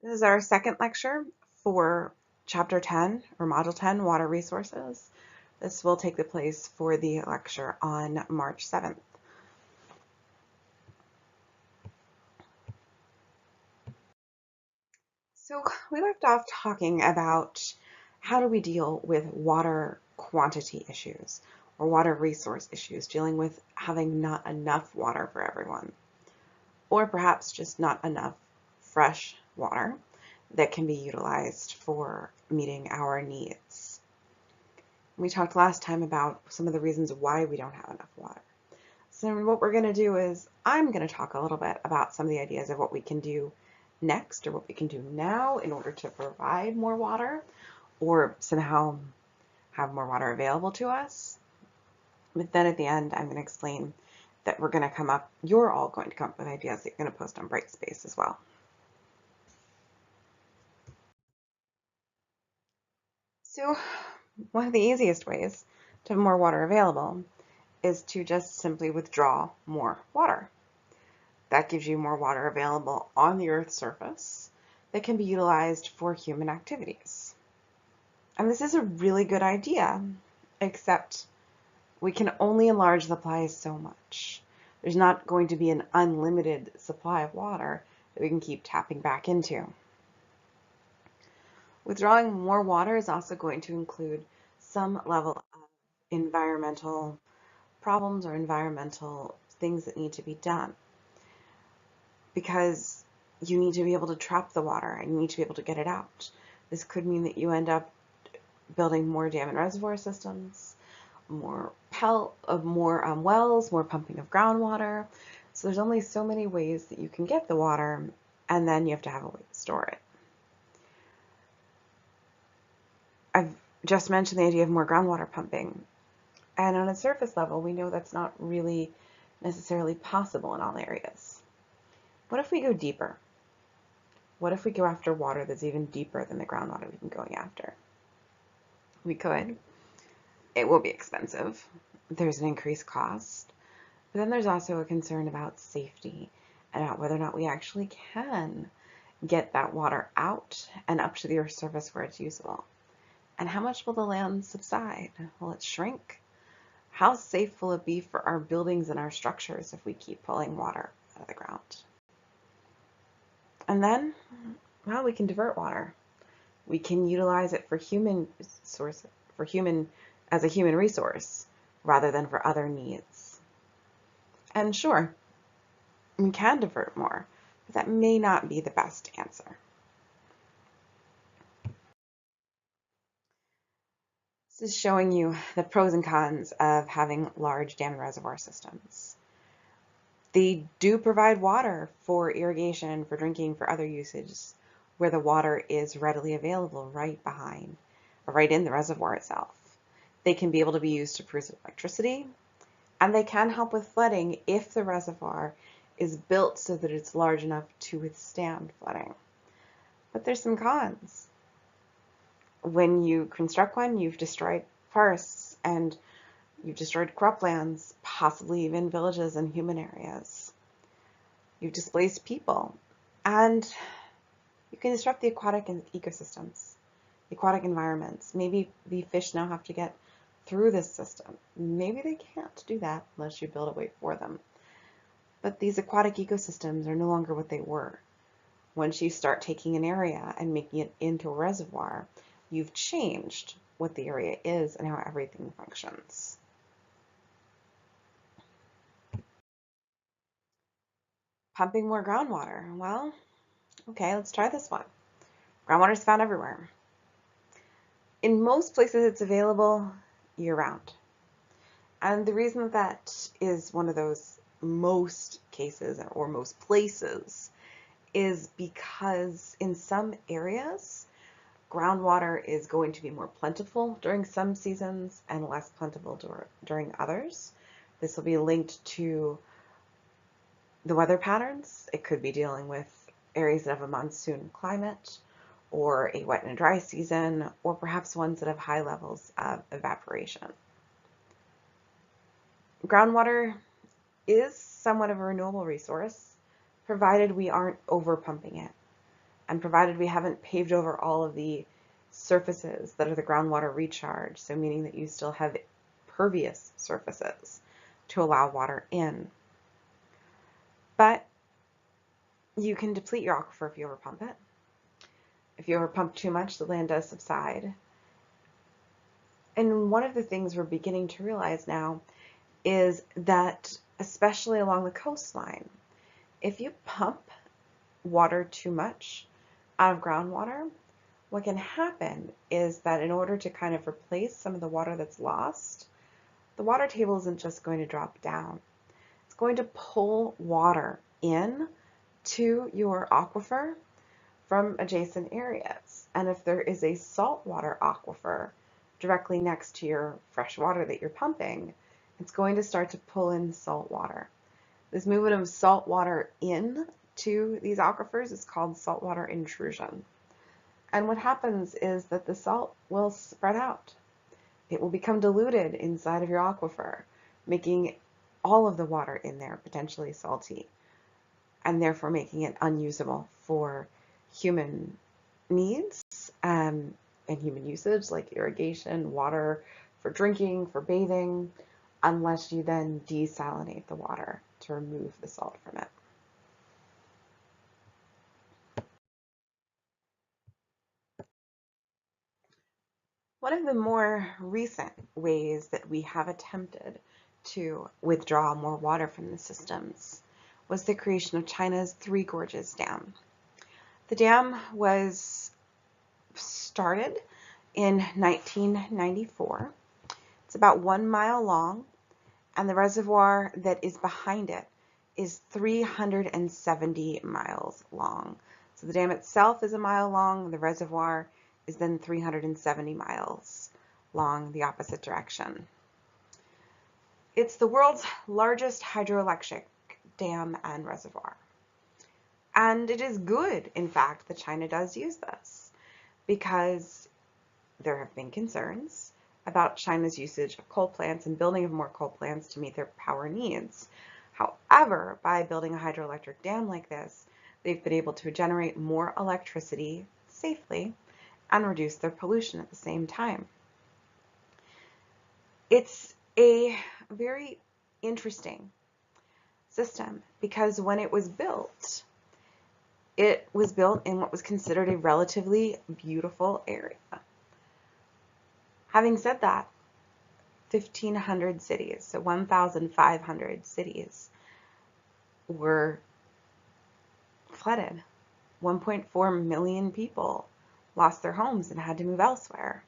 This is our second lecture for Chapter 10 or Module 10, Water Resources. This will take the place for the lecture on March 7th. So we left off talking about how do we deal with water quantity issues or water resource issues, dealing with having not enough water for everyone, or perhaps just not enough fresh water that can be utilized for meeting our needs. We talked last time about some of the reasons why we don't have enough water. So what we're going to do is I'm going to talk a little bit about some of the ideas of what we can do next or what we can do now in order to provide more water or somehow have more water available to us. But then at the end, I'm going to explain that you're all going to come up with ideas that you're going to post on Brightspace as well. So one of the easiest ways to have more water available is to just simply withdraw more water. That gives you more water available on the Earth's surface that can be utilized for human activities. And this is a really good idea, except we can only enlarge the supply so much. There's not going to be an unlimited supply of water that we can keep tapping back into. Withdrawing more water is also going to include some level of environmental problems or environmental things that need to be done, because you need to be able to trap the water and you need to be able to get it out. This could mean that you end up building more dam and reservoir systems, more wells, more pumping of groundwater. So there's only so many ways that you can get the water, and then you have to have a way to store it. I've just mentioned the idea of more groundwater pumping. And on a surface level, we know that's not really necessarily possible in all areas. What if we go deeper? What if we go after water that's even deeper than the groundwater we've been going after? We could. It will be expensive. There's an increased cost. But then there's also a concern about safety and about whether or not we actually can get that water out and up to the Earth's surface where it's usable. And how much will the land subside? Will it shrink? How safe will it be for our buildings and our structures if we keep pulling water out of the ground? And then, well, we can divert water. We can utilize it for as a human resource rather than for other needs. And sure, we can divert more, but that may not be the best answer. This is showing you the pros and cons of having large dam and reservoir systems. They do provide water for irrigation, for drinking, for other usages, where the water is readily available right in the reservoir itself. They can be able to be used to produce electricity, and they can help with flooding if the reservoir is built so that it's large enough to withstand flooding. But there's some cons. When you construct one, you've destroyed forests and you've destroyed croplands, possibly even villages and human areas. You've displaced people, and you can disrupt the aquatic ecosystems, the aquatic environments. Maybe the fish now have to get through this system. Maybe they can't do that unless you build a way for them. But these aquatic ecosystems are no longer what they were. Once you start taking an area and making it into a reservoir, you've changed what the area is and how everything functions. Pumping more groundwater. Well, okay, let's try this one. Groundwater is found everywhere. In most places, it's available year-round. And the reason that is one of those most cases or most places is because in some areas, groundwater is going to be more plentiful during some seasons and less plentiful during others. This will be linked to the weather patterns. It could be dealing with areas that have a monsoon climate, or a wet and dry season, or perhaps ones that have high levels of evaporation. Groundwater is somewhat of a renewable resource, provided we aren't over pumping it. and provided we haven't paved over all of the surfaces that are the groundwater recharge, so meaning that you still have pervious surfaces to allow water in. But you can deplete your aquifer if you overpump it. If you overpump too much, the land does subside. And one of the things we're beginning to realize now is that, especially along the coastline, if you pump water too much out of groundwater, what can happen is that in order to kind of replace some of the water that's lost, the water table isn't just going to drop down. It's going to pull water in to your aquifer from adjacent areas. And if there is a saltwater aquifer directly next to your fresh water that you're pumping, it's going to start to pull in salt water. This movement of salt water in to these aquifers is called saltwater intrusion. And what happens is that the salt will spread out. It will become diluted inside of your aquifer, making all of the water in there potentially salty, and therefore making it unusable for human needs and human usage, like irrigation, water for drinking, for bathing, unless you then desalinate the water to remove the salt from it. One of the more recent ways that we have attempted to withdraw more water from the systems was the creation of China's Three Gorges Dam. The dam was started in 1994. It's about 1 mile long, and the reservoir that is behind it is 370 miles long. So the dam itself is 1 mile long, the reservoir is then 370 miles long, the opposite direction. It's the world's largest hydroelectric dam and reservoir. And it is good, in fact, that China does use this, because there have been concerns about China's usage of coal plants and building of more coal plants to meet their power needs. However, by building a hydroelectric dam like this, they've been able to generate more electricity safely and reduce their pollution at the same time. It's a very interesting system because when it was built in what was considered a relatively beautiful area. Having said that, 1,500 cities, so 1,500 cities were flooded. 1.4 million people lost their homes and had to move elsewhere.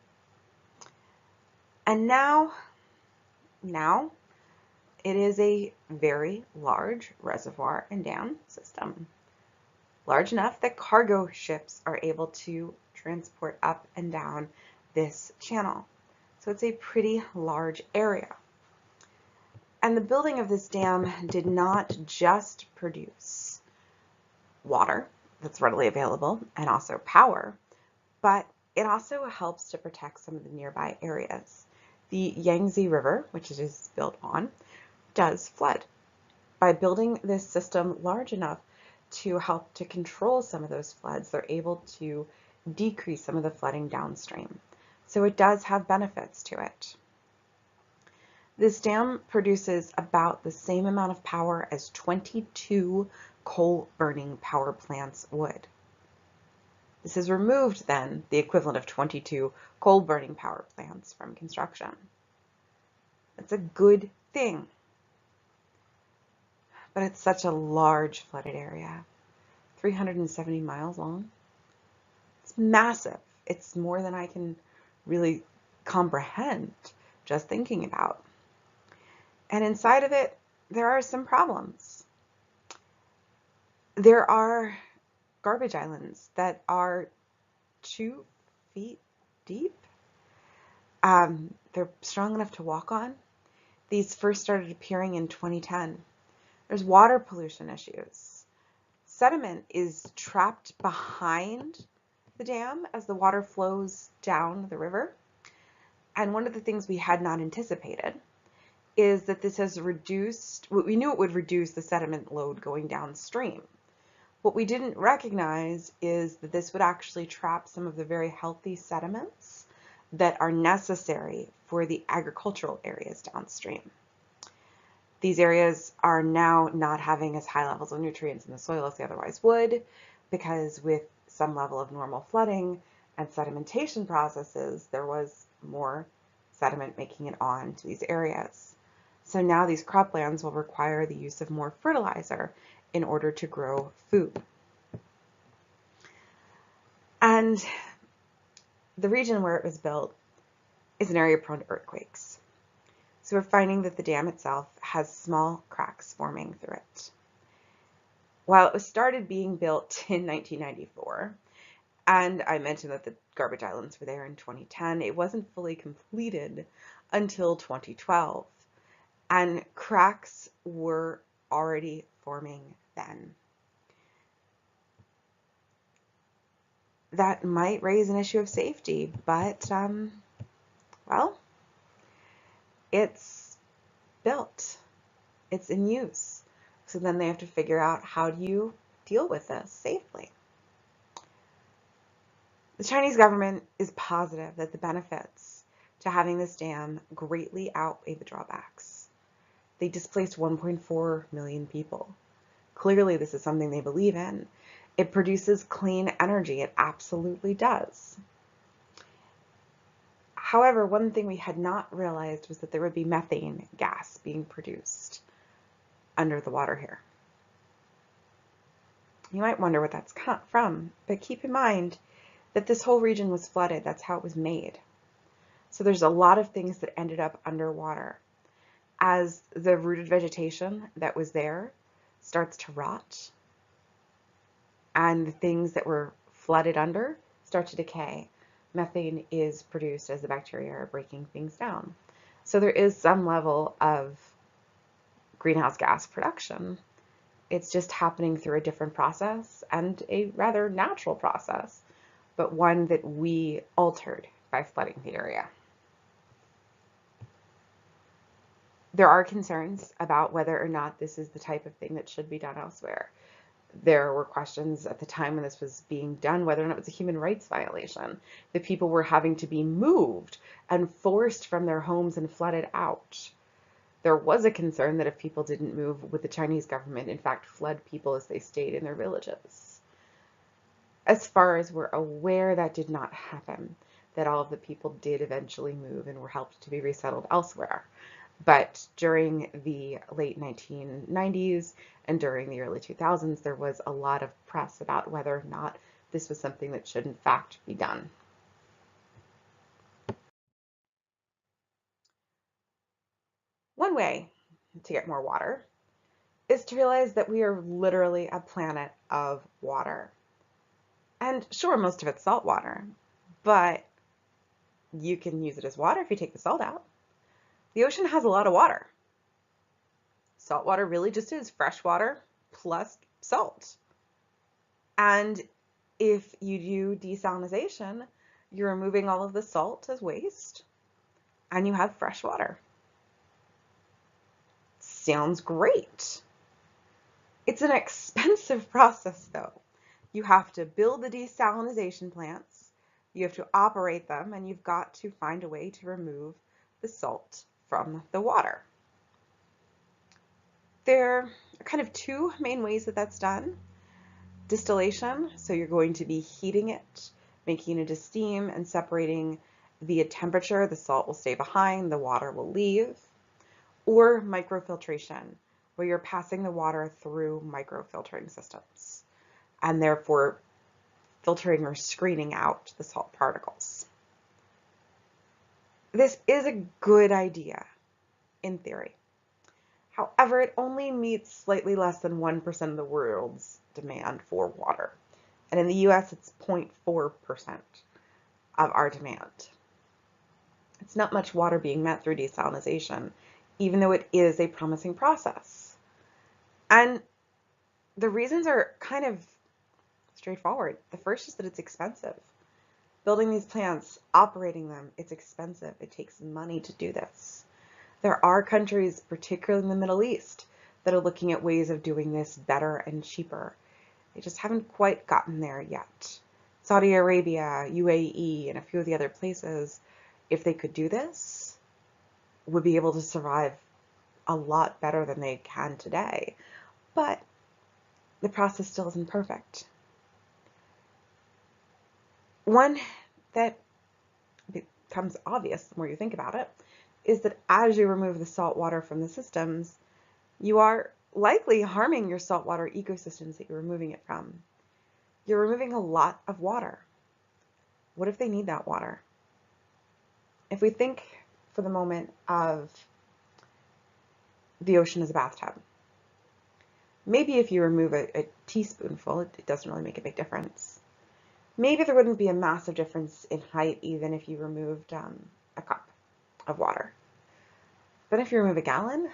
And now it is a very large reservoir and dam system, large enough that cargo ships are able to transport up and down this channel. So it's a pretty large area. And the building of this dam did not just produce water that's readily available and also power, but it also helps to protect some of the nearby areas. The Yangtze River, which it is built on, does flood. By building this system large enough to help to control some of those floods, they're able to decrease some of the flooding downstream. So it does have benefits to it. This dam produces about the same amount of power as 22 coal-burning power plants would. This has removed then the equivalent of 22 coal-burning power plants from construction. That's a good thing. But it's such a large flooded area, 370 miles long. It's massive. It's more than I can really comprehend just thinking about. And inside of it, there are some problems. There are garbage islands that are 2 feet deep. They're strong enough to walk on. These first started appearing in 2010. There's water pollution issues. Sediment is trapped behind the dam as the water flows down the river. And one of the things we had not anticipated is that this has reduced, we knew it would reduce the sediment load going downstream, What we didn't recognize is that this would actually trap some of the very healthy sediments that are necessary for the agricultural areas downstream. These areas are now not having as high levels of nutrients in the soil as they otherwise would, because with some level of normal flooding and sedimentation processes, there was more sediment making it on to these areas. So now these croplands will require the use of more fertilizer in order to grow food. And the region where it was built is an area prone to earthquakes. So we're finding that the dam itself has small cracks forming through it. While it was started being built in 1994, and I mentioned that the garbage islands were there in 2010, it wasn't fully completed until 2012, and cracks were already forming then. That might raise an issue of safety, but, well, it's built, it's in use. So then they have to figure out, how do you deal with this safely? The Chinese government is positive that the benefits to having this dam greatly outweigh the drawbacks. They displaced 1.4 million people. Clearly, this is something they believe in. It produces clean energy. It absolutely does. However, one thing we had not realized was that there would be methane gas being produced under the water here. You might wonder what that's from, but keep in mind that this whole region was flooded. That's how it was made. So there's a lot of things that ended up underwater. As the rooted vegetation that was there starts to rot, and the things that were flooded under start to decay, methane is produced as the bacteria are breaking things down. So there is some level of greenhouse gas production. It's just happening through a different process, and a rather natural process, but one that we altered by flooding the area. There are concerns about whether or not this is the type of thing that should be done elsewhere. There were questions at the time when this was being done whether or not it was a human rights violation, that people were having to be moved and forced from their homes and flooded out. There was a concern that if people didn't move, would the Chinese government in fact flood people as they stayed in their villages. As far as we're aware, that did not happen, that all of the people did eventually move and were helped to be resettled elsewhere. But during the late 1990s and during the early 2000s, there was a lot of press about whether or not this was something that should in fact be done. One way to get more water is to realize that we are literally a planet of water. And sure, most of it's salt water, but you can use it as water if you take the salt out. The ocean has a lot of water. Salt water really just is fresh water plus salt. And if you do desalination, you're removing all of the salt as waste, and you have fresh water. Sounds great. It's an expensive process, though. You have to build the desalination plants, you have to operate them, and you've got to find a way to remove the salt from the water. There are kind of two main ways that that's done. Distillation, so you're going to be heating it, making it into steam and separating via temperature. The salt will stay behind, the water will leave. Or microfiltration, where you're passing the water through microfiltering systems and therefore filtering or screening out the salt particles. This is a good idea in theory. However, it only meets slightly less than 1% of the world's demand for water. And in the US, it's 0.4% of our demand. It's not much water being met through desalination, even though it is a promising process. And the reasons are kind of straightforward. The first is that it's expensive. Building these plants, operating them, it's expensive. It takes money to do this. There are countries, particularly in the Middle East, that are looking at ways of doing this better and cheaper. They just haven't quite gotten there yet. Saudi Arabia, UAE, and a few of the other places, if they could do this, would be able to survive a lot better than they can today. But the process still isn't perfect. One that becomes obvious the more you think about it is that as you remove the salt water from the systems, you are likely harming your saltwater ecosystems that you're removing it from. You're removing a lot of water. What if they need that water? If we think for the moment of the ocean as a bathtub, maybe if you remove a teaspoonful, it doesn't really make a big difference. Maybe there wouldn't be a massive difference in height even if you removed a cup of water. But if you remove a gallon,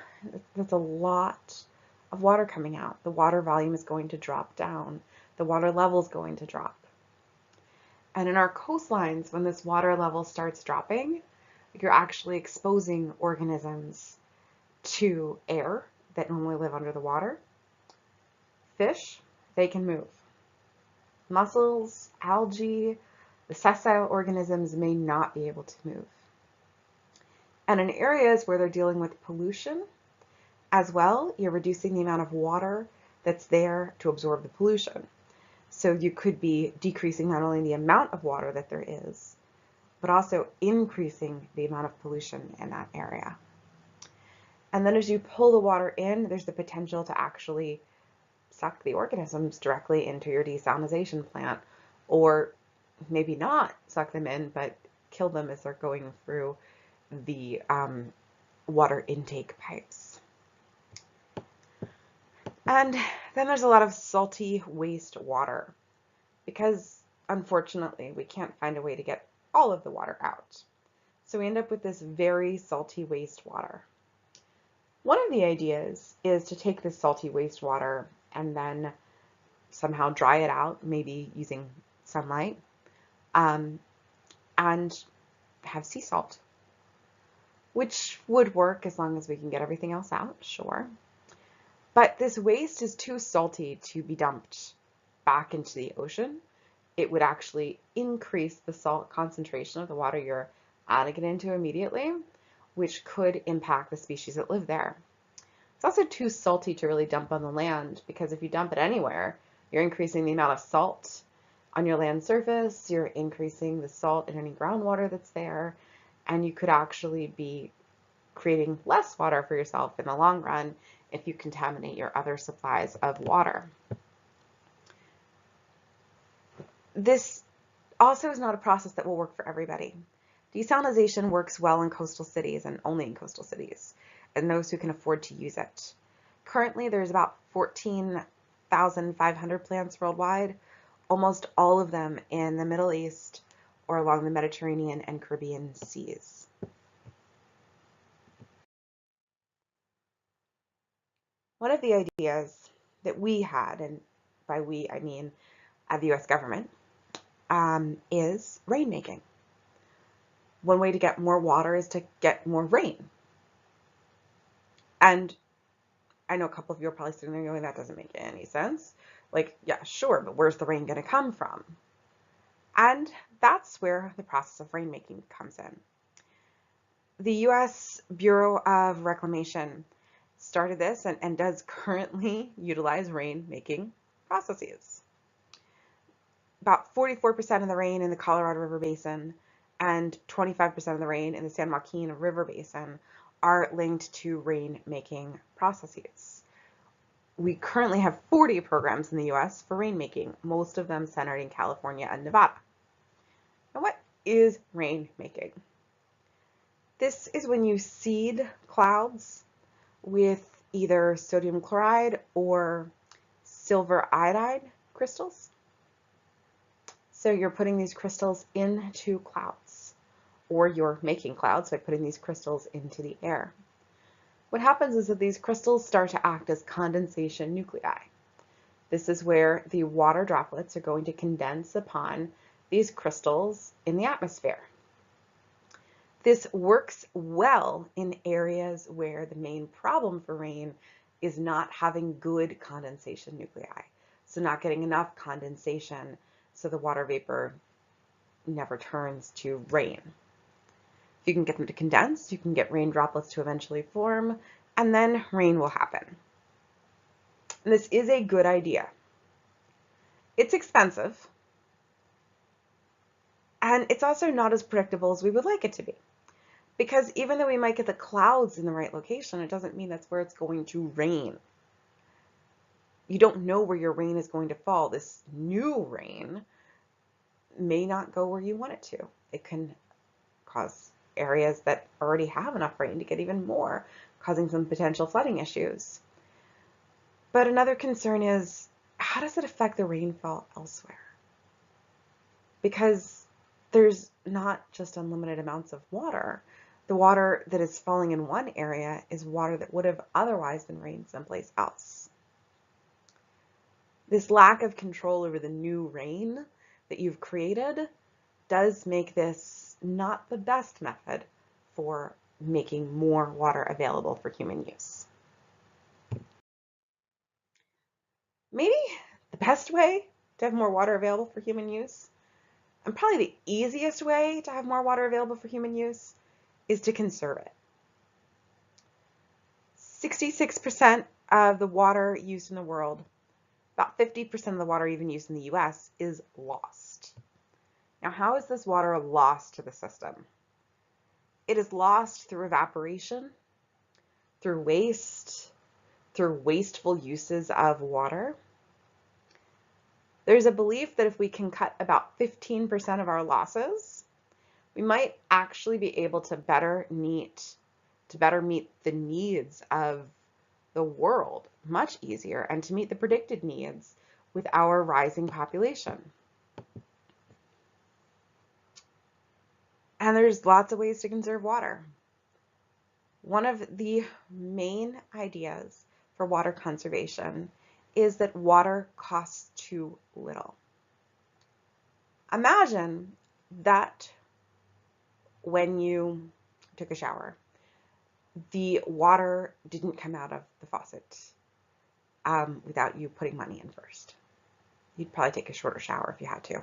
that's a lot of water coming out. The water volume is going to drop down. The water level is going to drop. And in our coastlines, when this water level starts dropping, you're actually exposing organisms to air that normally live under the water. Fish, they can move. Mussels, algae, the sessile organisms may not be able to move. And in areas where they're dealing with pollution as well, you're reducing the amount of water that's there to absorb the pollution. So you could be decreasing not only the amount of water that there is, but also increasing the amount of pollution in that area. And then as you pull the water in, there's the potential to actually suck the organisms directly into your desalination plant, or maybe not suck them in, but kill them as they're going through the water intake pipes. And then there's a lot of salty wastewater, because unfortunately we can't find a way to get all of the water out. So we end up with this very salty wastewater. One of the ideas is to take this salty wastewater and then somehow dry it out, maybe using sunlight, and have sea salt, which would work as long as we can get everything else out, sure. But this waste is too salty to be dumped back into the ocean. It would actually increase the salt concentration of the water you're adding it into immediately, which could impact the species that live there. It's also too salty to really dump on the land, because if you dump it anywhere, you're increasing the amount of salt on your land surface, you're increasing the salt in any groundwater that's there, and you could actually be creating less water for yourself in the long run if you contaminate your other supplies of water. This also is not a process that will work for everybody. Desalination works well in coastal cities and only in coastal cities, and those who can afford to use it. Currently, there's about 14,500 plants worldwide, almost all of them in the Middle East or along the Mediterranean and Caribbean seas. One of the ideas that we had, and by we I mean the US government, is rainmaking. One way to get more water is to get more rain. And I know a couple of you are probably sitting there going, that doesn't make any sense. Like, yeah, sure, but where's the rain going to come from? And that's where the process of rainmaking comes in. The US Bureau of Reclamation started this and does currently utilize rain-making processes. About 44% of the rain in the Colorado River Basin and 25% of the rain in the San Joaquin River Basin are linked to rain-making processes. We currently have 40 programs in the US for rainmaking, most of them centered in California and Nevada. Now, what is rainmaking? This is when you seed clouds with either sodium chloride or silver iodide crystals. So you're putting these crystals into clouds, or you're making clouds by putting these crystals into the air. What happens is that these crystals start to act as condensation nuclei. This is where the water droplets are going to condense upon these crystals in the atmosphere. This works well in areas where the main problem for rain is not having good condensation nuclei. so not getting enough condensation, so the water vapor never turns to rain. If you can get them to condense, you can get rain droplets to eventually form, and then rain will happen. And this is a good idea. It's expensive, and it's also not as predictable as we would like it to be. Because even though we might get the clouds in the right location, it doesn't mean that's where it's going to rain. You don't know where your rain is going to fall. This new rain may not go where you want it to. It can cause areas that already have enough rain to get even more, causing some potential flooding issues. But another concern is, how does it affect the rainfall elsewhere? Because there's not just unlimited amounts of water. The water that is falling in one area is water that would have otherwise been rained someplace else. This lack of control over the new rain that you've created does make this not the best method for making more water available for human use. Maybe the best way to have more water available for human use, and probably the easiest way to have more water available for human use, is to conserve it. 66% of the water used in the world, about 50% of the water even used in the US, is lost. Now, how is this water lost to the system? It is lost through evaporation, through waste, through wasteful uses of water. There's a belief that if we can cut about 15% of our losses, we might actually be able to better meet the needs of the world much easier, and to meet the predicted needs with our rising population. And there's lots of ways to conserve water. One of the main ideas for water conservation is that water costs too little. Imagine that when you took a shower, the water didn't come out of the faucet without you putting money in first. You'd probably take a shorter shower if you had to.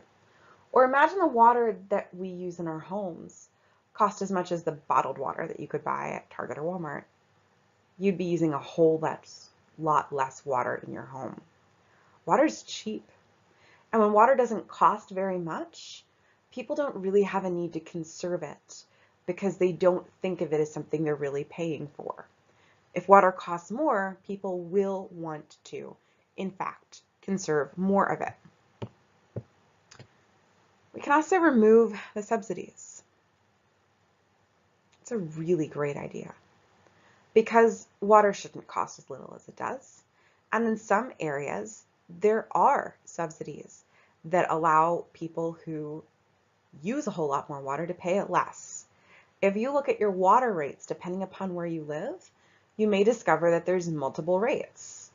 Or imagine the water that we use in our homes cost as much as the bottled water that you could buy at Target or Walmart. You'd be using a whole lot less water in your home. Water's cheap. And when water doesn't cost very much, people don't really have a need to conserve it because they don't think of it as something they're really paying for. If water costs more, people will want to, in fact, conserve more of it. We can also remove the subsidies. It's a really great idea because water shouldn't cost as little as it does. And in some areas, there are subsidies that allow people who use a whole lot more water to pay it less. If you look at your water rates, depending upon where you live, you may discover that there's multiple rates.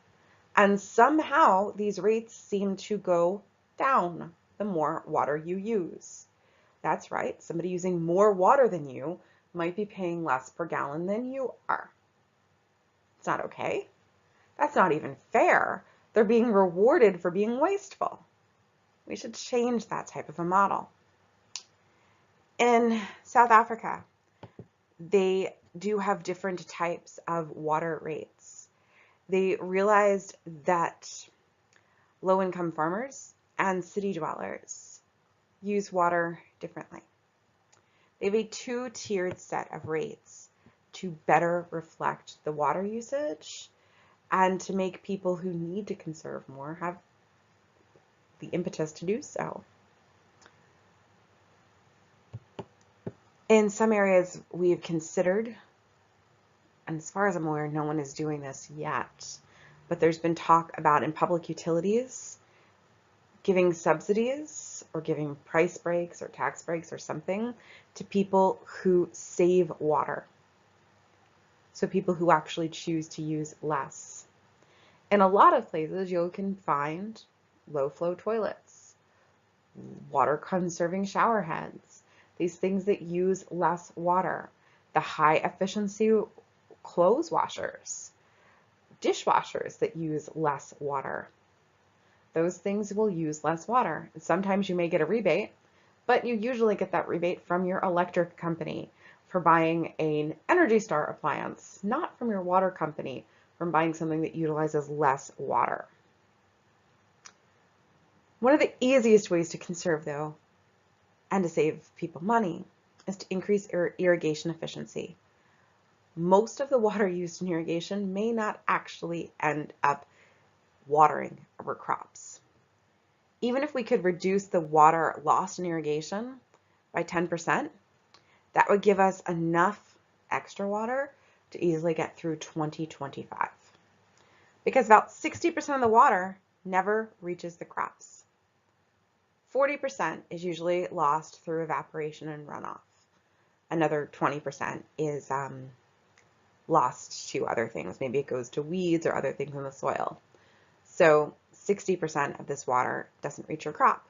And somehow these rates seem to go down the more water you use. That's right, somebody using more water than you might be paying less per gallon than you are. It's not okay. That's not even fair. They're being rewarded for being wasteful. We should change that type of a model. In South Africa, they do have different types of water rates. They realized that low-income farmers and city dwellers use water differently. They have a two-tiered set of rates to better reflect the water usage and to make people who need to conserve more have the impetus to do so. In some areas we've considered, and as far as I'm aware, no one is doing this yet, but there's been talk about in public utilities giving subsidies or giving price breaks or tax breaks or something to people who save water. So people who actually choose to use less. In a lot of places you can find low flow toilets, water conserving shower heads, these things that use less water, the high efficiency clothes washers, dishwashers that use less water. those things will use less water. Sometimes you may get a rebate, but you usually get that rebate from your electric company for buying an Energy Star appliance, not from your water company from buying something that utilizes less water. One of the easiest ways to conserve, though, and to save people money is to increase irrigation efficiency. Most of the water used in irrigation may not actually end up watering our crops. Even if we could reduce the water lost in irrigation by 10%, that would give us enough extra water to easily get through 2025. Because about 60% of the water never reaches the crops. 40% is usually lost through evaporation and runoff. Another 20% is lost to other things. Maybe it goes to weeds or other things in the soil. So 60% of this water doesn't reach your crop.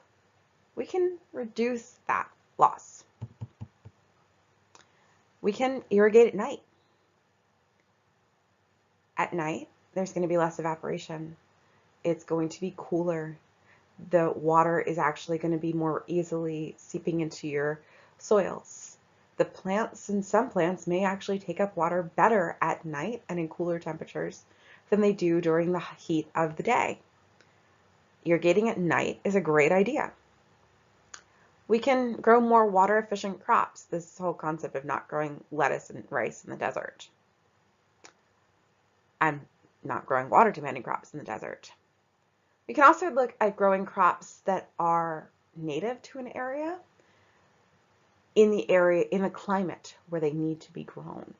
We can reduce that loss. We can irrigate at night. At night, there's going to be less evaporation. It's going to be cooler. The water is actually going to be more easily seeping into your soils. The plants, and some plants may actually take up water better at night and in cooler temperatures than they do during the heat of the day. Irrigating at night is a great idea. We can grow more water efficient crops. This whole concept of not growing lettuce and rice in the desert. I'm not growing water demanding crops in the desert. We can also look at growing crops that are native to an area in the climate where they need to be grown.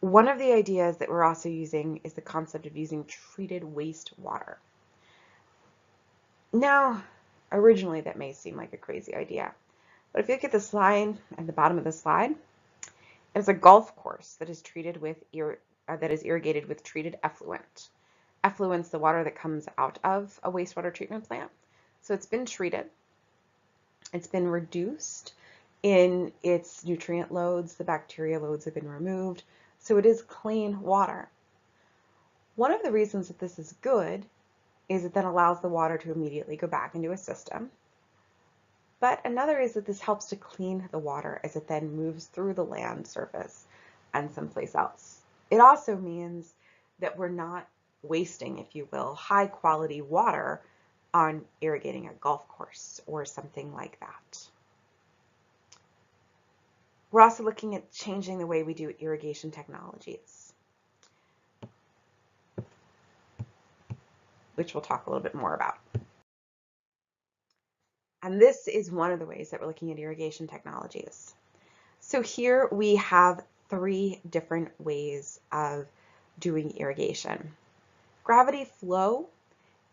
One of the ideas that we're also using is the concept of using treated wastewater. Now, originally that may seem like a crazy idea, but if you look at the slide, at the bottom of the slide, it's a golf course that is irrigated with treated effluent. Effluent's the water that comes out of a wastewater treatment plant. So it's been treated. It's been reduced in its nutrient loads. The bacteria loads have been removed. So it is clean water. One of the reasons that this is good is it then allows the water to immediately go back into a system. But another is that this helps to clean the water as it then moves through the land surface and someplace else. It also means that we're not wasting, if you will, high quality water on irrigating a golf course or something like that. We're also looking at changing the way we do irrigation technologies, which we'll talk a little bit more about. And this is one of the ways that we're looking at irrigation technologies. So here we have 3 different ways of doing irrigation. Gravity flow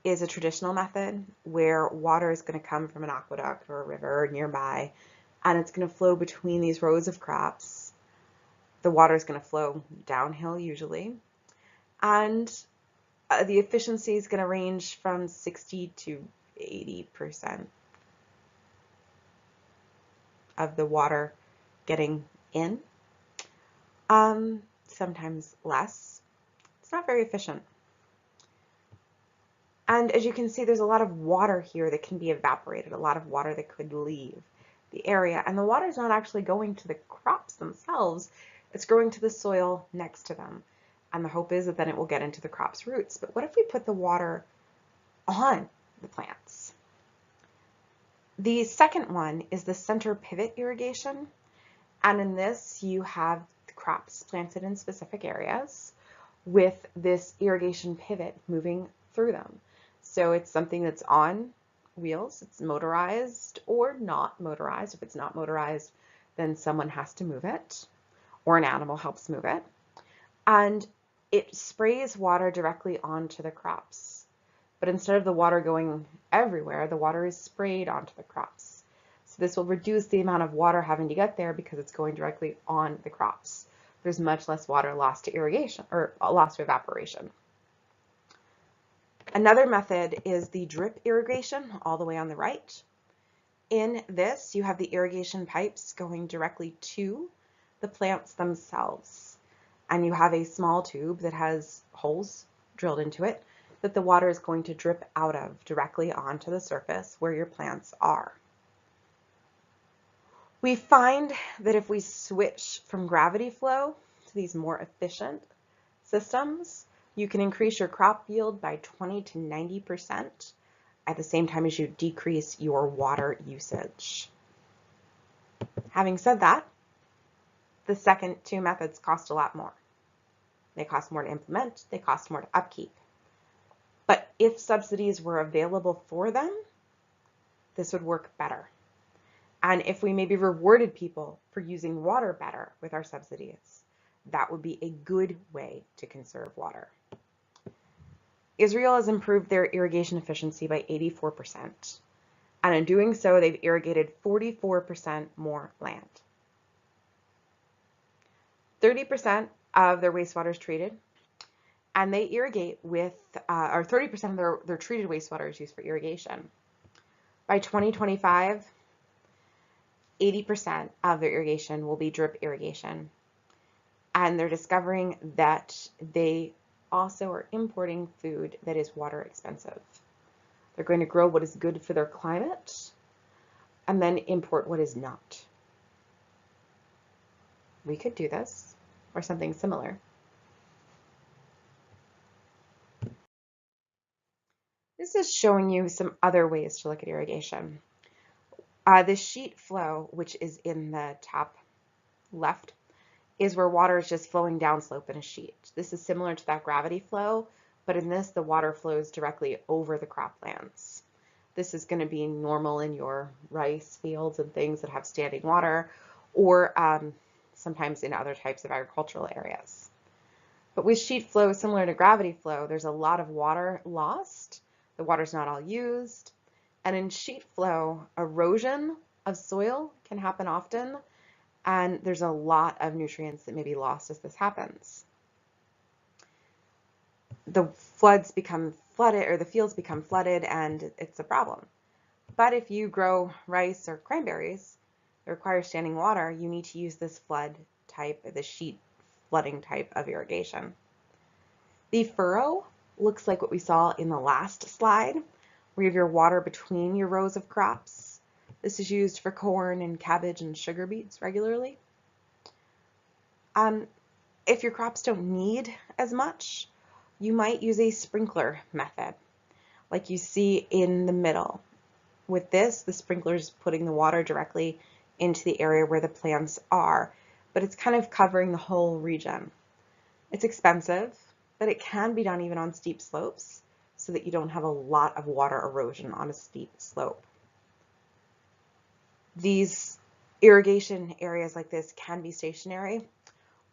is a traditional method where water is going to come from an aqueduct or a river nearby, and it's going to flow between these rows of crops. The water is going to flow downhill usually, and the efficiency is going to range from 60 to 80% of the water getting in, sometimes less. It's not very efficient. And as you can see, there's a lot of water here that can be evaporated, a lot of water that could leave the area. And the water is not actually going to the crops themselves, it's going to the soil next to them. And the hope is that then it will get into the crop's roots. But what if we put the water on the plants? The second one is the center pivot irrigation. And in this, you have the crops planted in specific areas with this irrigation pivot moving through them. So it's something that's on wheels, it's motorized or not motorized. If it's not motorized, then someone has to move it, or an animal helps move it. And it sprays water directly onto the crops. But instead of the water going everywhere, the water is sprayed onto the crops. So this will reduce the amount of water having to get there because it's going directly on the crops. There's much less water lost to irrigation, or lost to evaporation. Another method is the drip irrigation, all the way on the right. In this, you have the irrigation pipes going directly to the plants themselves. And you have a small tube that has holes drilled into it. that the water is going to drip out of directly onto the surface where your plants are. We find that if we switch from gravity flow to these more efficient systems, you can increase your crop yield by 20 to 90% at the same time as you decrease your water usage. Having said that, the second two methods cost a lot more. They cost more to implement, they cost more to upkeep. But if subsidies were available for them, this would work better. And if we maybe rewarded people for using water better with our subsidies, that would be a good way to conserve water. Israel has improved their irrigation efficiency by 84%. And in doing so, they've irrigated 44% more land. 30% of their wastewater is treated, and they irrigate with, or 30% of their treated wastewater is used for irrigation. By 2025, 80% of their irrigation will be drip irrigation. And they're discovering that they also are importing food that is water expensive. They're going to grow what is good for their climate and then import what is not. We could do this or something similar. This is showing you some other ways to look at irrigation. The sheet flow, which is in the top left, is where water is just flowing downslope in a sheet. This is similar to that gravity flow, but in this, the water flows directly over the croplands. This is going to be normal in your rice fields and things that have standing water, or sometimes in other types of agricultural areas. But with sheet flow, similar to gravity flow, there's a lot of water lost. The water's not all used. And in sheet flow, erosion of soil can happen often, and there's a lot of nutrients that may be lost as this happens. The floods become flooded, or the fields become flooded, and it's a problem. But if you grow rice or cranberries that require standing water, you need to use this flood type, the sheet flooding type of irrigation. The furrow looks like what we saw in the last slide, where you have your water between your rows of crops. This is used for corn and cabbage and sugar beets regularly. If your crops don't need as much, you might use a sprinkler method, like you see in the middle. With this, the sprinkler is putting the water directly into the area where the plants are, but it's kind of covering the whole region. It's expensive, but it can be done even on steep slopes so that you don't have a lot of water erosion on a steep slope. These irrigation areas like this can be stationary,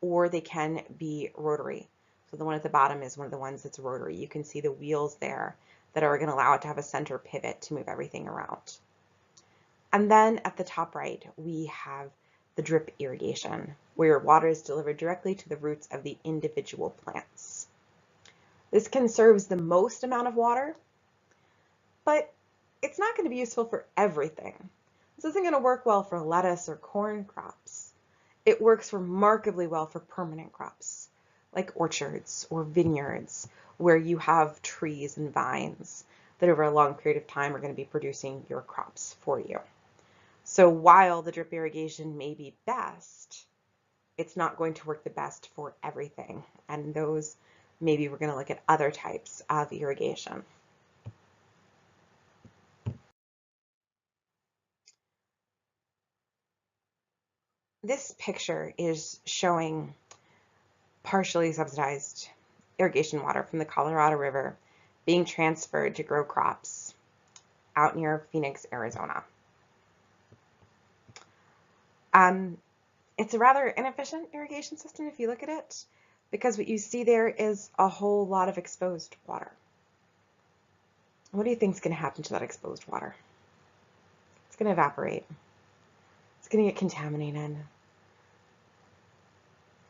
or they can be rotary. So the one at the bottom is one of the ones that's rotary. You can see the wheels there that are going to allow it to have a center pivot to move everything around. And then at the top right, we have the drip irrigation, where your water is delivered directly to the roots of the individual plants. This conserves the most amount of water, but it's not going to be useful for everything. This isn't going to work well for lettuce or corn crops. It works remarkably well for permanent crops, like orchards or vineyards, where you have trees and vines that over a long period of time are going to be producing your crops for you. So while the drip irrigation may be best, it's not going to work the best for everything. And those, maybe we're going to look at other types of irrigation. This picture is showing partially subsidized irrigation water from the Colorado River being transferred to grow crops out near Phoenix, Arizona. It's a rather inefficient irrigation system if you look at it, because what you see there is a whole lot of exposed water. What do you think is going to happen to that exposed water? It's going to evaporate. It's going to get contaminated.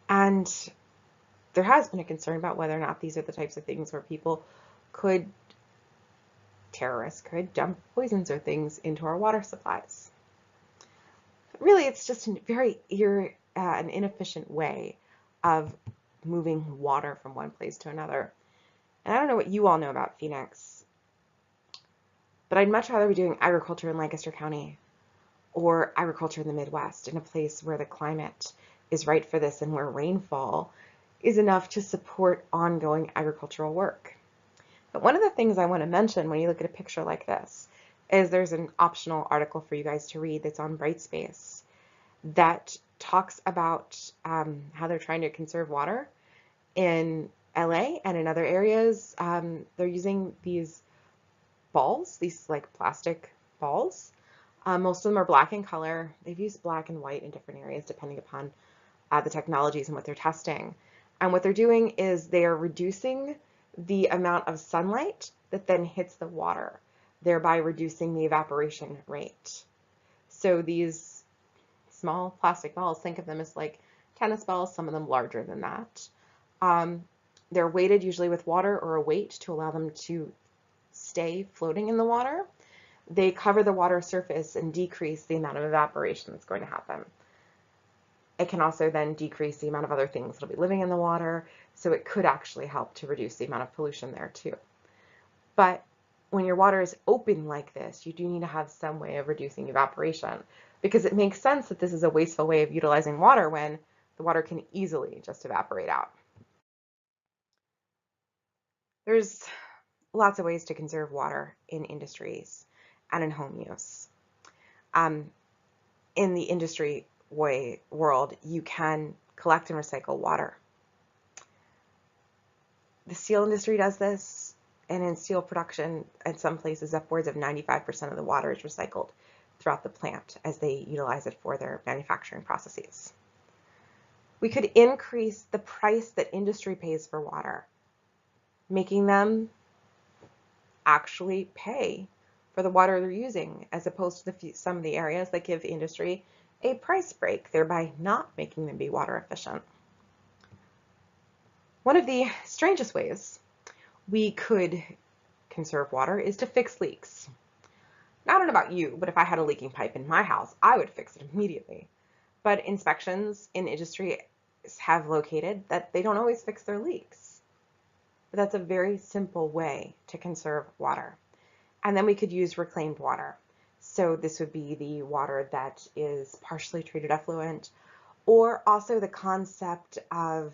And there has been a concern about whether or not these are the types of things where terrorists could dump poisons or things into our water supplies. But really, it's just a very an inefficient way of moving water from one place to another. And I don't know what you all know about Phoenix, but I'd much rather be doing agriculture in Lancaster County or agriculture in the Midwest, in a place where the climate is right for this and where rainfall is enough to support ongoing agricultural work. But one of the things I want to mention when you look at a picture like this is there's an optional article for you guys to read that's on Brightspace that talks about how they're trying to conserve water in LA and in other areas. They're using these balls, these like plastic balls. Most of them are black in color. They've used black and white in different areas depending upon the technologies and what they're testing. And what they're doing is they are reducing the amount of sunlight that then hits the water, thereby reducing the evaporation rate. So these small plastic balls, think of them as like tennis balls, some of them larger than that. They're weighted usually with water or a weight to allow them to stay floating in the water. They cover the water surface and decrease the amount of evaporation that's going to happen. It can also then decrease the amount of other things that'll be living in the water, so it could actually help to reduce the amount of pollution there too. But when your water is open like this, you do need to have some way of reducing evaporation, because it makes sense that this is a wasteful way of utilizing water when the water can easily just evaporate out. There's lots of ways to conserve water in industries and in home use. In the industry world, you can collect and recycle water. The steel industry does this, and in steel production, in some places, upwards of 95% of the water is recycled throughout the plant as they utilize it for their manufacturing processes. We could increase the price that industry pays for water, making them actually pay for the water they're using, as opposed to some of the areas that give industry a price break, thereby not making them be water efficient. One of the strangest ways we could conserve water is to fix leaks. Now, I don't know about you, but if I had a leaking pipe in my house, I would fix it immediately. But inspections in industry have located that they don't always fix their leaks. But that's a very simple way to conserve water. And then we could use reclaimed water. So this would be the water that is partially treated effluent, or also the concept of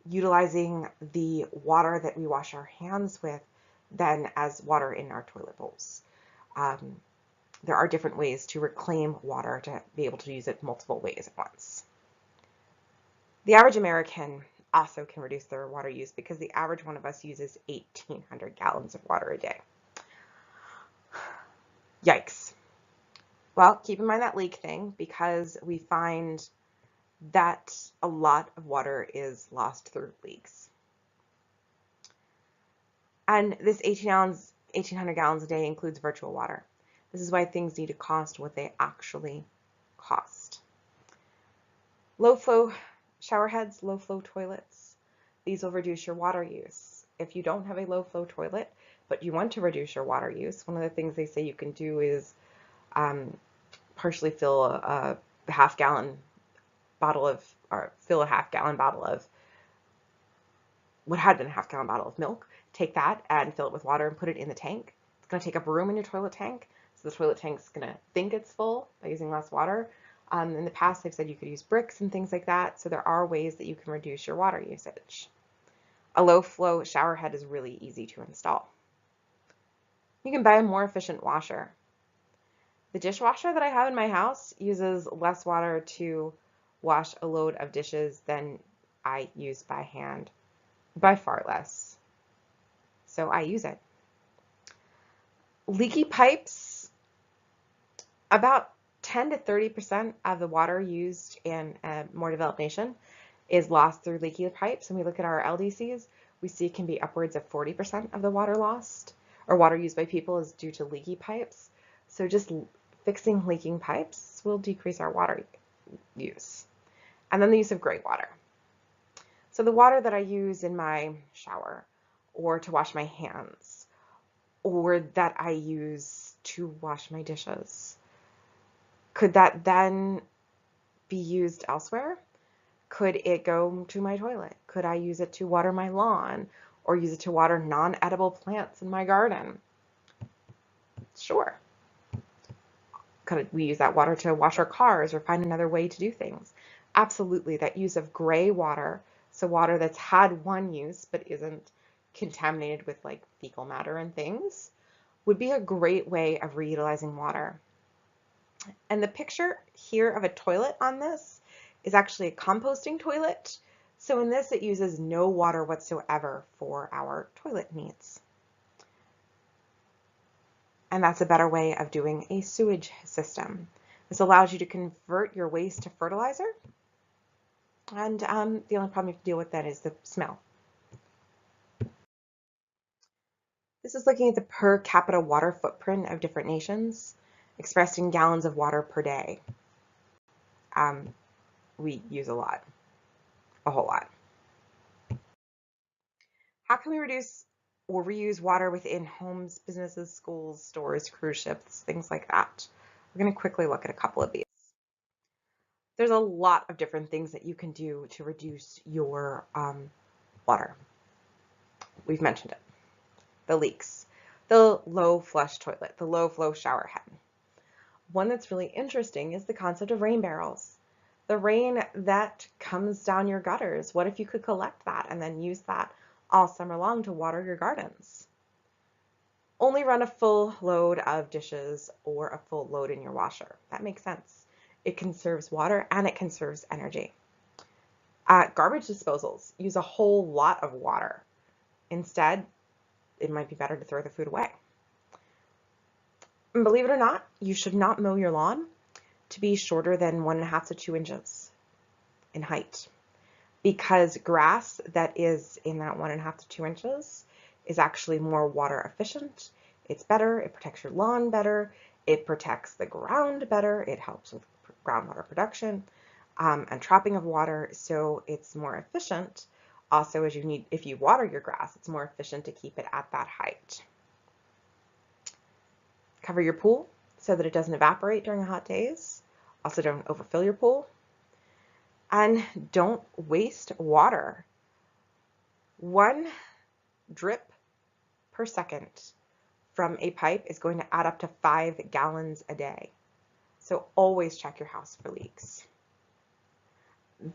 utilizing the water that we wash our hands with then as water in our toilet bowls. There are different ways to reclaim water to be able to use it multiple ways at once. The average American also can reduce their water use because the average one of us uses 1,800 gallons of water a day. Yikes. Well, keep in mind that leak thing, because we find that a lot of water is lost through leaks. And this 1,800 gallons a day includes virtual water. This is why things need to cost what they actually cost. Low flow shower heads, low flow toilets. These will reduce your water use. If you don't have a low flow toilet, but you want to reduce your water use, one of the things they say you can do is partially fill a half-gallon bottle of, or fill a half-gallon bottle of what had been a half-gallon bottle of milk. Take that and fill it with water and put it in the tank. It's going to take up room in your toilet tank, so the toilet tank's going to think it's full by using less water. In the past, they've said you could use bricks and things like that, so there are ways that you can reduce your water usage. A low-flow shower head is really easy to install. You can buy a more efficient washer. The dishwasher that I have in my house uses less water to wash a load of dishes than I use by hand, by far less. So I use it. Leaky pipes, about 10 to 30% of the water used in a more developed nation is lost through leaky pipes. And we look at our LDCs, we see it can be upwards of 40% of the water lost or water used by people is due to leaky pipes. So just fixing leaking pipes will decrease our water use. And then the use of gray water. So the water that I use in my shower or to wash my hands or that I use to wash my dishes, could that then be used elsewhere? Could it go to my toilet? Could I use it to water my lawn or use it to water non-edible plants in my garden. Sure. Could we use that water to wash our cars or find another way to do things? Absolutely. That use of gray water, so water that's had one use but isn't contaminated with like fecal matter and things, would be a great way of reutilizing water. And the picture here of a toilet on this is actually a composting toilet. So in this, it uses no water whatsoever for our toilet needs. And that's a better way of doing a sewage system. This allows you to convert your waste to fertilizer. And the only problem you have to deal with then is the smell. This is looking at the per capita water footprint of different nations, expressed in gallons of water per day. We use a lot, a whole lot. How can we reduce or reuse water within homes, businesses, schools, stores, cruise ships, things like that? We're going to quickly look at a couple of these. There's a lot of different things that you can do to reduce your water. We've mentioned it. The leaks, the low flush toilet, the low flow shower head. One that's really interesting is the concept of rain barrels. The rain that comes down your gutters. What if you could collect that and then use that all summer long to water your gardens? Only run a full load of dishes or a full load in your washer. That makes sense. It conserves water and it conserves energy. Garbage disposals use a whole lot of water. Instead, it might be better to throw the food away. And believe it or not, you should not mow your lawn to be shorter than 1.5 to 2 inches in height, because grass that is in that 1.5 to 2 inches is actually more water efficient. It's better. It protects your lawn better. It protects the ground better. It helps with groundwater production and trapping of water. So it's more efficient. Also, as you need, if you water your grass, it's more efficient to keep it at that height. Cover your pool so that it doesn't evaporate during the hot days. Also, don't overfill your pool. And don't waste water. 1 drip per second from a pipe is going to add up to 5 gallons a day. So always check your house for leaks.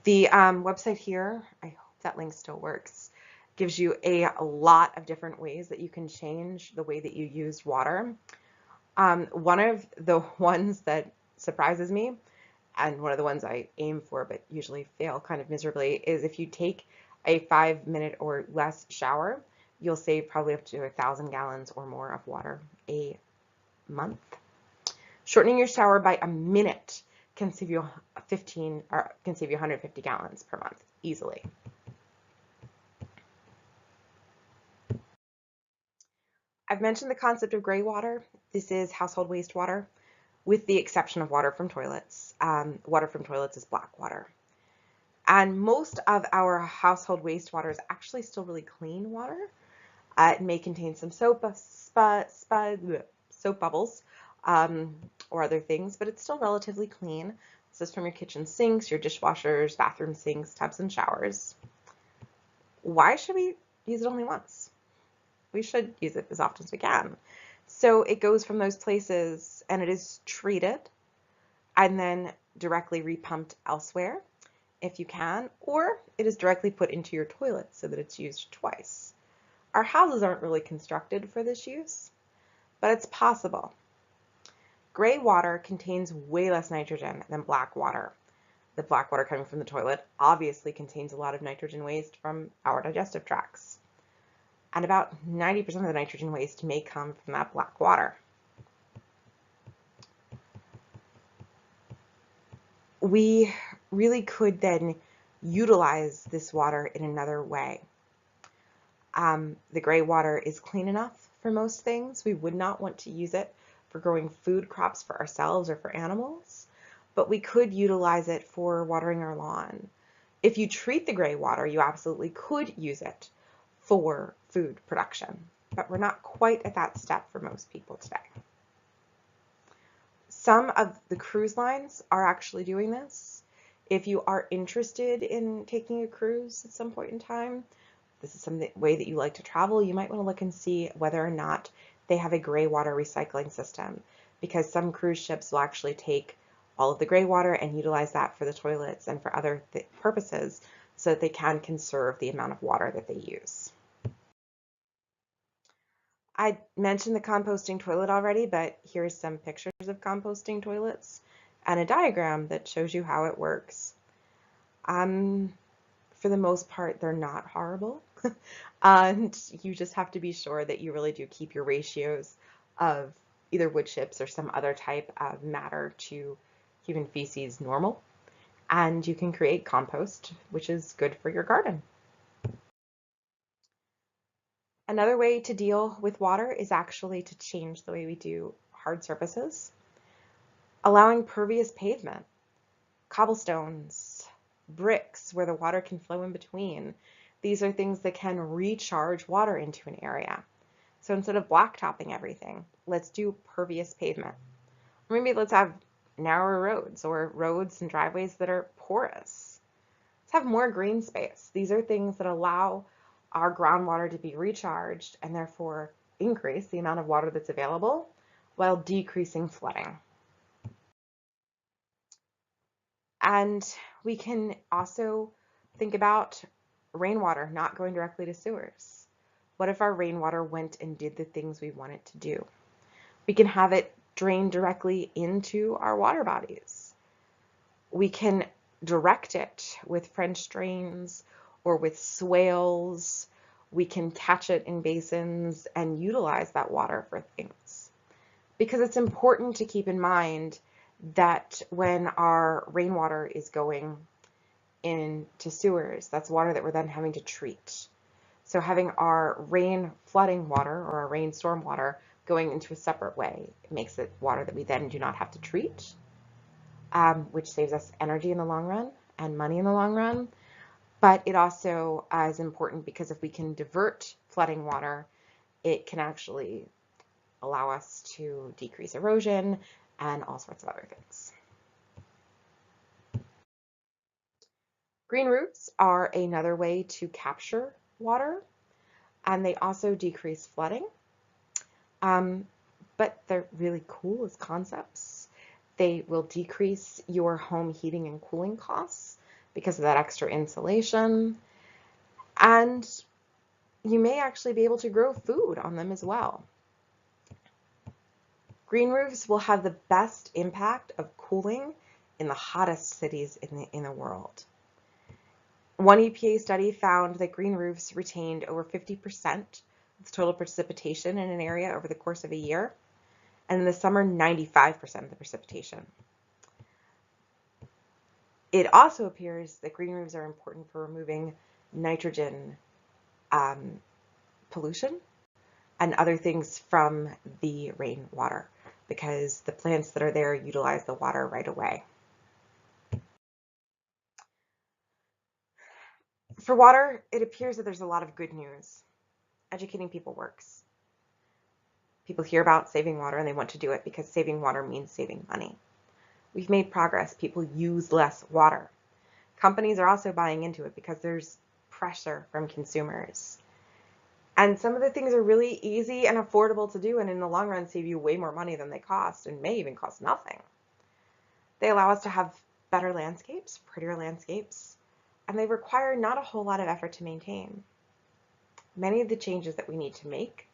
The website here, I hope that link still works, gives you a lot of different ways that you can change the way that you use water. One of the ones that surprises me, and one of the ones I aim for but usually fail kind of miserably, is if you take a 5-minute or less shower, you'll save probably up to 1,000 gallons or more of water a month. Shortening your shower by a minute can save you 150 gallons per month easily. I've mentioned the concept of gray water. This is household wastewater, with the exception of water from toilets. Water from toilets is black water. And most of our household wastewater is actually still really clean water. It may contain some soap bubbles or other things, but it's still relatively clean. This is from your kitchen sinks, your dishwashers, bathroom sinks, tubs, and showers. Why should we use it only once? We should use it as often as we can. So it goes from those places and it is treated and then directly repumped elsewhere if you can, or it is directly put into your toilet so that it's used twice. Our houses aren't really constructed for this use, but it's possible. Gray water contains way less nitrogen than black water. The black water coming from the toilet obviously contains a lot of nitrogen waste from our digestive tracts. And about 90% of the nitrogen waste may come from that black water. We really could then utilize this water in another way. The gray water is clean enough for most things. We would not want to use it for growing food crops for ourselves or for animals, but we could utilize it for watering our lawn. If you treat the gray water, you absolutely could use it for food production, but we're not quite at that step for most people today. Some of the cruise lines are actually doing this. If you are interested in taking a cruise at some point in time, this is some way that you like to travel, you might want to look and see whether or not they have a gray water recycling system, because some cruise ships will actually take all of the gray water and utilize that for the toilets and for other purposes so that they can conserve the amount of water that they use. I mentioned the composting toilet already, but here's some pictures of composting toilets and a diagram that shows you how it works. For the most part, they're not horrible. And you just have to be sure that you really do keep your ratios of either wood chips or some other type of matter to human feces normal. And you can create compost, which is good for your garden. Another way to deal with water is actually to change the way we do hard surfaces, allowing pervious pavement, cobblestones, bricks where the water can flow in between. These are things that can recharge water into an area. So instead of blacktopping everything, let's do pervious pavement. Or maybe let's have narrower roads or roads and driveways that are porous. Let's have more green space. These are things that allow our groundwater to be recharged and therefore increase the amount of water that's available while decreasing flooding. And we can also think about rainwater not going directly to sewers. What if our rainwater went and did the things we want it to do? We can have it drain directly into our water bodies. We can direct it with French drains or with swales. We can catch it in basins and utilize that water for things. Because it's important to keep in mind that when our rainwater is going into sewers, that's water that we're then having to treat. So having our rain flooding water or our rain storm water going into a separate way, it makes it water that we then do not have to treat, which saves us energy in the long run and money in the long run. But it also is important because if we can divert flooding water, it can actually allow us to decrease erosion and all sorts of other things. Green roofs are another way to capture water, and they also decrease flooding. But they're really cool as concepts. They will decrease your home heating and cooling costs because of that extra insulation. And you may actually be able to grow food on them as well. Green roofs will have the best impact of cooling in the hottest cities in the world. One EPA study found that green roofs retained over 50% of the total precipitation in an area over the course of a year, and in the summer, 95% of the precipitation. It also appears that green roofs are important for removing nitrogen pollution and other things from the rainwater, because the plants that are there utilize the water right away. For water, it appears that there's a lot of good news. Educating people works. People hear about saving water and they want to do it because saving water means saving money. We've made progress. People use less water. Companies are also buying into it because there's pressure from consumers. And some of the things are really easy and affordable to do, and in the long run save you way more money than they cost and may even cost nothing. They allow us to have better landscapes, prettier landscapes, and they require not a whole lot of effort to maintain. Many of the changes that we need to make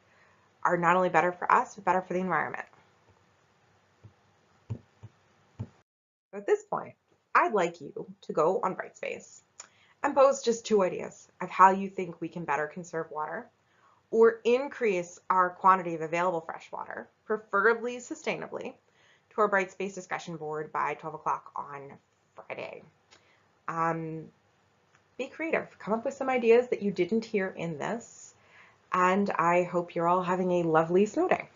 are not only better for us, but better for the environment. At this point, I'd like you to go on Brightspace and pose just 2 ideas of how you think we can better conserve water or increase our quantity of available fresh water, preferably sustainably, to our Brightspace discussion board by 12 o'clock on Friday. Be creative. Come up with some ideas that you didn't hear in this, and I hope you're all having a lovely snow day.